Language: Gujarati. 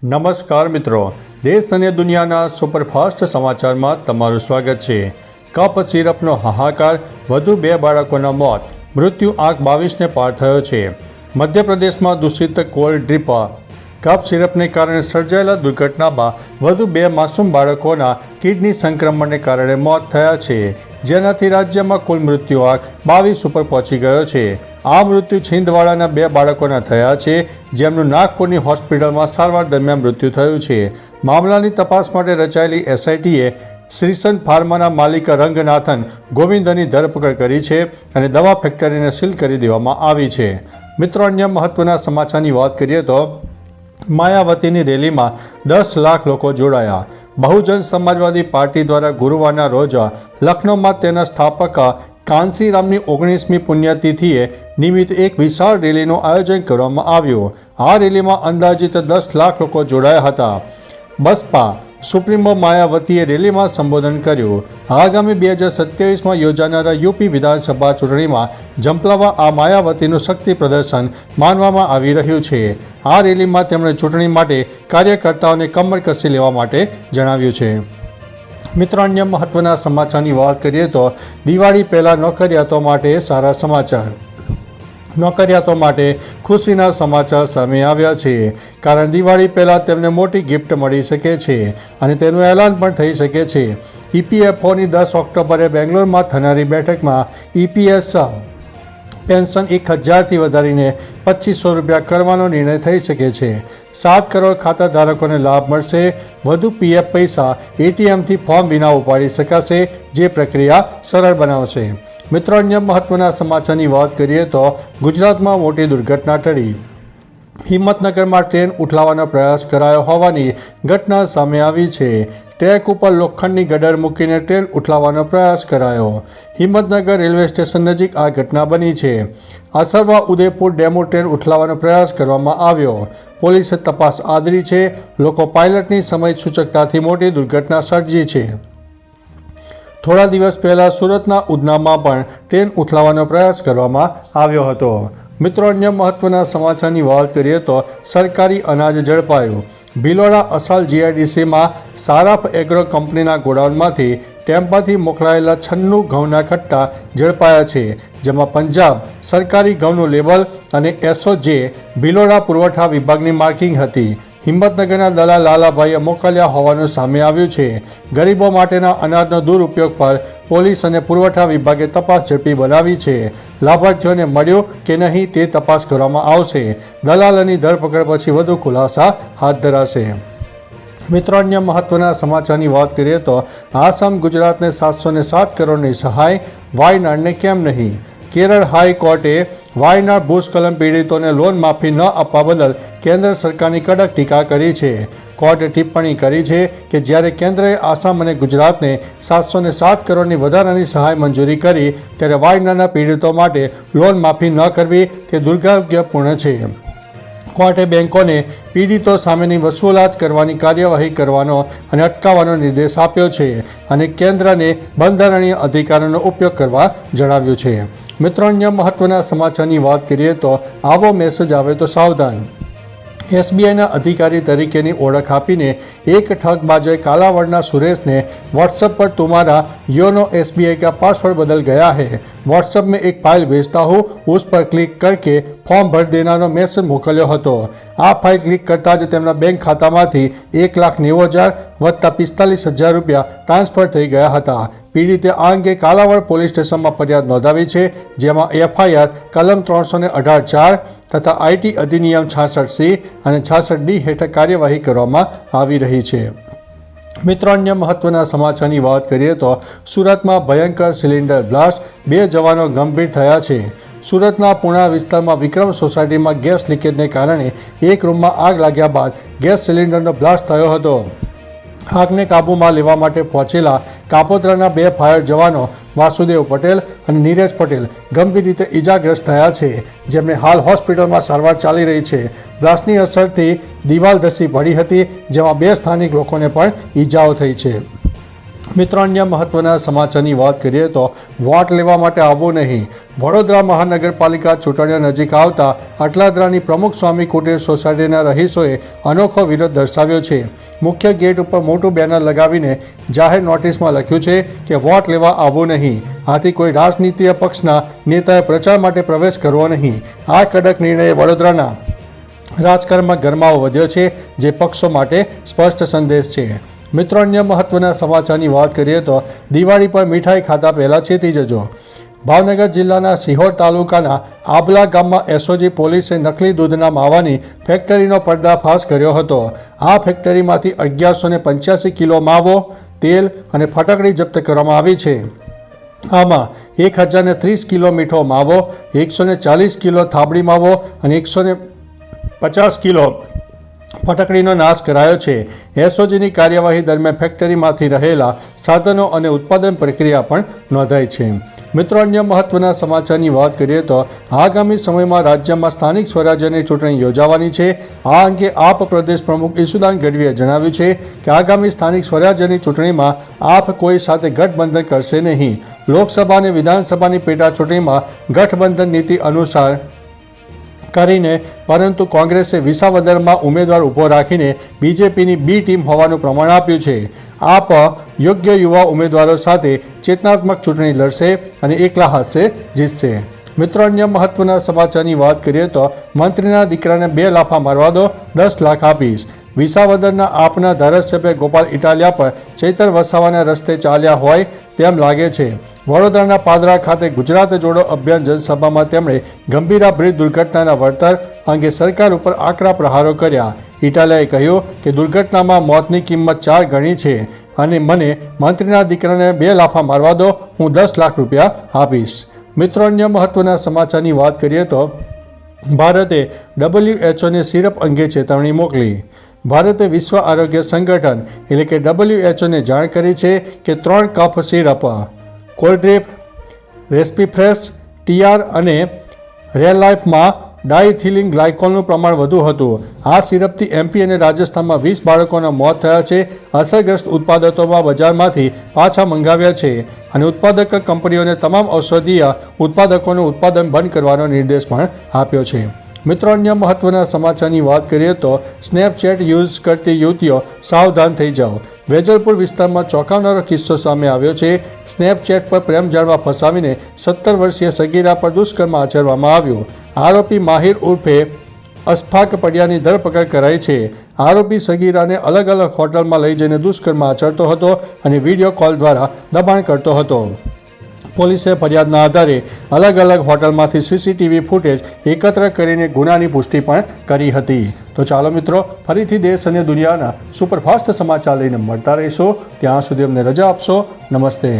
નમસ્કાર મિત્રો, દેશ અને દુનિયાના સુપરફાસ્ટ સમાચારમાં તમારું સ્વાગત છે। કફ સિરપનો હાહાકાર, વધુ 2 બાળકોના મોત, મૃત્યુ આંક 22ને પાર થયો છે। મધ્યપ્રદેશમાં દૂષિત કોલ્ડ ડ્રીપ કફ સિરપને કારણે સર્જાયેલા દુર્ઘટનામાં વધુ 2 માસૂમ બાળકોના કિડની સંક્રમણને કારણે મોત થયા છે, જેનાથી રાજ્યમાં કુલ મૃત્યુ આંક 22 ઉપર પહોંચી ગયો છે। આ મૃત્યુ છિંદવાડાના 2 બાળકોના થયા છે, જેમનું નાગપુરની હોસ્પિટલમાં સારવાર દરમિયાન મૃત્યુ થયું છે। મામલાની તપાસ માટે રચાયેલી એસઆઈટીએ શ્રીસન ફાર્માના માલિક રંગનાથન ગોવિંદની ધરપકડ કરી છે અને દવા ફેક્ટરીને સીલ કરી દેવામાં આવી છે। મિત્રો, અન્ય મહત્વના સમાચારની વાત કરીએ તો માયાવતીની રેલીમાં 10 લાખ લોકો જોડાયા। બહુજન સમાજવાદી પાર્ટી દ્વારા ગુરુવારના રોજ લખનૌમાં તેના સ્થાપક કાંસીરામની 19મી પુણ્યતિથિએ નિમિત્ત એક વિશાળ રેલીનું આયોજન કરવામાં આવ્યું। આ રેલીમાં અંદાજિત 10 લાખ લોકો જોડાયા હતા। બસપા સુપ્રીમો માયાવતીએ રેલીમાં સંબોધન કર્યું। આગામી 2027માં યોજાનારા યુપી વિધાનસભા ચૂંટણીમાં ઝંપલાવવા આ માયાવતીનું શક્તિ પ્રદર્શન માનવામાં આવી રહ્યું છે। આ રેલીમાં તેમણે ચૂંટણી માટે કાર્યકર્તાઓને કમર કસી લેવા માટે જણાવ્યું છે। મિત્રો, અન્ય મહત્વના સમાચારની વાત કરીએ તો દિવાળી પહેલાં નોકરિયાતો માટે સારા સમાચાર। નોકરિયાતો માટે ખુશીના સમાચાર સામે આવ્યા છે, કારણ દિવાળી પહેલાં તેમને મોટી ગિફ્ટ મળી શકે છે અને તેનું એલાન પણ થઈ શકે છે। ઈપીએફઓની 10 ઓક્ટોબરે બેંગ્લોરમાં થનારી બેઠકમાં ઈપીએસ પેન્શન 1000થી વધારીને 2500 રૂપિયા કરવાનો નિર્ણય થઈ શકે છે। 7 કરોડ ખાતા ધારકોને લાભ મળશે। વધુ પીએફ પૈસા એટીએમથી ફોર્મ વિના ઉપાડી શકાશે, જે પ્રક્રિયા સરળ બનાવશે। મિત્રો, અન્ય મહત્વના સમાચારની વાત કરીએ તો ગુજરાતમાં મોટી દુર્ઘટના ટળી। હિંમતનગરમાં ટ્રેન ઉઠાવવાનો પ્રયાસ કરાયો હોવાની ઘટના સામે આવી છે। ટ્રેક ઉપર લોખંડની ગડર મૂકીને ટ્રેન ઉઠાવવાનો પ્રયાસ કરાયો। હિંમતનગર રેલવે સ્ટેશન નજીક આ ઘટના બની છે। આસરવા ઉદયપુર ડેમુ ટ્રેન ઉઠાવવાનો પ્રયાસ કરવામાં આવ્યો। પોલીસે તપાસ આદરી છે। લોકો પાયલટની સમય સૂચકતાથી મોટી દુર્ઘટના સર્જી છે। થોડા દિવસ પહેલાં સુરતના ઉધનામાં પણ ટ્રેન ઉઠાવવાનો પ્રયાસ કરવામાં આવ્યો હતો। મિત્રો, અન્ય મહત્વના સમાચારની વાત કરીએ તો સરકારી અનાજ ઝડપાયું। ભિલોડા અસાલ જીઆઈડીસીમાં સારાફ એગ્રો કંપનીના ગોડાઉનમાંથી ટેમ્પાથી મોકલાયેલા 96 ઘઉંના કટ્ટા ઝડપાયા છે, જેમાં પંજાબ સરકારી ઘઉંનું લેબલ અને એસઓજે ભિલોડા પુરવઠા વિભાગની માર્કિંગ હતી। હિંમતનગરના દલાલ લાલાભાઈએ મોકલ્યા હોવાનું સામે આવ્યું છે। ગરીબો માટેના અનાજનો દુરુપયોગ પર પોલીસ અને પુરવઠા વિભાગે તપાસ ઝડપી બનાવી છે। લાભાર્થીઓને મળ્યો કે નહીં તે તપાસ કરવામાં આવશે। દલાલની ધરપકડ પછી વધુ ખુલાસા હાથ ધરાશે। મિત્રો, અન્ય મહત્વના સમાચારની વાત કરીએ તો આસામ ગુજરાતને 707 કરોડની સહાય, વાયનાડને કેમ નહીં? કેરળ હાઈકોર્ટે વાયનાડ ભૂસ્ખલન પીડિતોને લોન માફી ન આપવા બદલ કેન્દ્ર સરકારની કડક ટીકા કરી છે। કોર્ટે ટિપ્પણી કરી છે કે જ્યારે કેન્દ્રએ આસામ અને ગુજરાતને 707 કરોડની વધારાની સહાય મંજૂરી કરી, ત્યારે વાયનાડના પીડિતો માટે લોન માફી ન કરવી તે દુર્ભાગ્યપૂર્ણ છે। કોર્ટે બેંકોને પીડિતો સામેની વસૂલાત કરવાની કાર્યવાહી કરવાનો અને અટકાવવાનો નિર્દેશ આપ્યો છે અને કેન્દ્રને બંધારણીય અધિકારોનો ઉપયોગ કરવા જણાવ્યું છે। મિત્રો, અન્ય મહત્વના સમાચારની વાત કરીએ તો આવો મેસેજ આવે તો સાવધાન। એસબીઆઈના અધિકારી તરીકેની ઓળખ આપીને એક ઠગબાજોએ કાલાવડના સુરેશને व्हाट्सएप पर तुम्हारा योनो एसबीआई का पासवर्ड बदल गया है, व्हाट्सएप में एक फाइल भेजता हूँ, उस पर क्लिक करके फॉर्म भर देनाનો મેસેજ મોકલ્યો હતો। આ ફાઇલ ક્લિક કરતાં જ તેમના બેંક ખાતામાંથી 1,90,000 વત્તા 45,000 રૂપિયા ટ્રાન્સફર થઈ ગયા હતા। પીડિતે આ અંગે કાલાવડ પોલીસ સ્ટેશનમાં ફરિયાદ નોંધાવી છે, જેમાં એફઆઈઆર કલમ 318(4) તથા આઈટી અધિનિયમ 66C અને 66D હેઠળ કાર્યવાહી કરવામાં આવી રહી છે। મિત્રો, અન્ય મહત્વના સમાચારની વાત કરીએ તો સુરતમાં ભયંકર સિલિન્ડર બ્લાસ્ટ, 2 જવાનો ગંભીર થયા છે। સુરતના પૂણા વિસ્તારમાં વિક્રમ સોસાયટીમાં ગેસ લીકેજને કારણે એક રૂમમાં આગ લાગ્યા બાદ ગેસ સિલિન્ડરનો બ્લાસ્ટ થયો હતો। આગને કાબૂમાં લેવા માટે પહોંચેલા કાપોદ્રાના 2 ફાયર જવાનો વાસુદેવ પટેલ અને નીરજ પટેલ ગંભીર રીતે ઇજાગ્રસ્ત થયા છે, જેમને હાલ હોસ્પિટલમાં સારવાર ચાલી રહી છે। બ્લાસ્ટની અસરથી દિવાલ ધસી પડી હતી, જેમાં 2 સ્થાનિક લોકોને પણ ઈજાઓ થઈ છે। મિત્રો, અન્ય મહત્વના સમાચારની વાત કરીએ તો વોટ લેવા માટે આવવું નહીં. વડોદરા મહાનગરપાલિકા ચૂંટણીઓ નજીક આવતા અટલાદરાની પ્રમુખ સ્વામી કુટીર સોસાયટીના રહીશોએ અનોખો વિરોધ દર્શાવ્યો છે. મુખ્ય ગેટ ઉપર મોટું બેનર લગાવીને જાહેર નોટિસમાં લખ્યું છે કે વોટ લેવા આવવું નહીં. આથી કોઈ રાજનીતિય પક્ષના નેતાએ પ્રચાર માટે પ્રવેશ કરવો નહીં. આ કડક નિર્ણયે વડોદરાના રાજકારણમાં ગરમાવો વધ્યો છે, જે પક્ષો માટે સ્પષ્ટ સંદેશ છે. મિત્રો, અન્ય મહત્વના સમાચારની વાત કરીએ તો દિવાળી પર મીઠાઈ ખાતા પહેલાં ચેતી જજો. ભાવનગર જિલ્લાના સિહોર તાલુકાના આબલા ગામમાં એસઓજી પોલીસે નકલી દૂધના માવાની ફેક્ટરીનો પર્દાફાશ કર્યો હતો. આ ફેક્ટરીમાંથી 1185 કિલો માવો, તેલ અને ફટાકડી જપ્ત કરવામાં આવી છે. આમાં 1030 કિલો મીઠો માવો, 140 કિલો થાબડી માવો અને 150 કિલો ફટાકડીનો નાશ કરાયો છે. એસઓજીની કાર્યવાહી દરમિયાન ફેક્ટરીમાંથી રહેલા સાધનો અને ઉત્પાદન પ્રક્રિયા પણ નોંધાઈ છે. મિત્રો, અન્ય મહત્વના સમાચારની વાત કરીએ તો આગામી સમયમાં રાજ્યમાં સ્થાનિક સ્વરાજ્યની ચૂંટણી યોજાવાની છે. આ અંગે આપ પ્રદેશ પ્રમુખ ઈસુદાન ગઢવીએ જણાવ્યું છે કે આગામી સ્થાનિક સ્વરાજ્યની ચૂંટણીમાં આપ કોઈ સાથે ગઠબંધન કરશે નહીં. લોકસભા અને વિધાનસભાની પેટા ચૂંટણીમાં ગઠબંધન નીતિ અનુસાર કરીને, પરંતુ કોંગ્રેસે વિસાવદરમાં ઉમેદવાર ઊભો રાખીને બીજેપીની બી ટીમ હોવાનું પ્રમાણ આપ્યું છે. આપ યોગ્ય યુવા ઉમેદવારો સાથે ચેતનાત્મક ચૂંટણી લડશે અને એકલા હાથે જીતશે. મિત્રો, અન્ય મહત્વના સમાચારની વાત કરીએ તો મંત્રીના દીકરાને 2 લાફા મારવા દો, 10 લાખ આપીશ. વિસાવદરના આપના ધારાસભ્ય ગોપાલ ઇટાલિયા પર ચૈતર વસાવાના રસ્તે ચાલ્યા હોય તેમ લાગે છે. વડોદરાના પાદરા ખાતે ગુજરાત જોડો અભિયાન જનસભામાં તેમણે ગંભીરા બ્રિજ દુર્ઘટનાના વળતર અંગે સરકાર ઉપર આકરા પ્રહારો કર્યા. ઇટાલિયાએ કહ્યું કે દુર્ઘટનામાં મોતની કિંમત 4 ગણી છે અને મને મંત્રીના દીકરાને 2 લાફા મારવા દો, હું 10 લાખ રૂપિયા આપીશ. મિત્રો, અન્ય મહત્વના સમાચારની વાત કરીએ તો ભારતે WHOને સિરપ અંગે ચેતવણી મોકલી. ભારતે વિશ્વ આરોગ્ય સંગઠન એટલે કે WHOને જાણ કરી છે કે 3 કપ સિરપ કોલ્ડ્રીપ, રેસ્પિફ્રેશ, TR અને રેલાઇફમાં ડાયથિલિન ગ્લાયકોલનું પ્રમાણ વધુ હતું. આ સિરપથી MP અને રાજસ્થાનમાં 20 બાળકોના મોત થયા છે. અસરગ્રસ્ત ઉત્પાદકોમાં બજારમાંથી પાછા મંગાવ્યા છે અને ઉત્પાદક કંપનીઓને તમામ ઔષધીય ઉત્પાદકોનું ઉત્પાદન બંધ કરવાનો નિર્દેશ પણ આપ્યો છે. મિત્રો, અન્ય મહત્વના સમાચારની વાત કરીએ તો સ્નેપચેટ યુઝ કરતી યુવતીઓ સાવધાન થઈ જાઓ. વેજલપુર વિસ્તારમાં ચોંકાવનારો કિસ્સો સામે આવ્યો છે. સ્નેપચેટ પર પ્રેમ જાળમાં ફસાવીને 17 વર્ષીય સગીરા પર દુષ્કર્મ આચરવામાં આવ્યું. આરોપી માહિર ઉર્ફે અશફાક પડિયાની ધરપકડ કરાઈ છે. આરોપી સગીરાને અલગ અલગ હોટલમાં લઈ જઈને દુષ્કર્મ આચરતો હતો અને વિડીયો કોલ દ્વારા દબાણ કરતો હતો. પોલીસે ફરિયાદના આધારે અલગ અલગ હોટલમાંથી CCTV ફૂટેજ એકત્ર કરીને ગુનાની પુષ્ટિ પણ કરી હતી. તો ચાલો મિત્રો, ફરીથી દેશ અને દુનિયાના સુપરફાસ્ટ સમાચાર લઈને મળતા રહીશો. ત્યાં સુધી અમને રજા આપશો. નમસ્તે.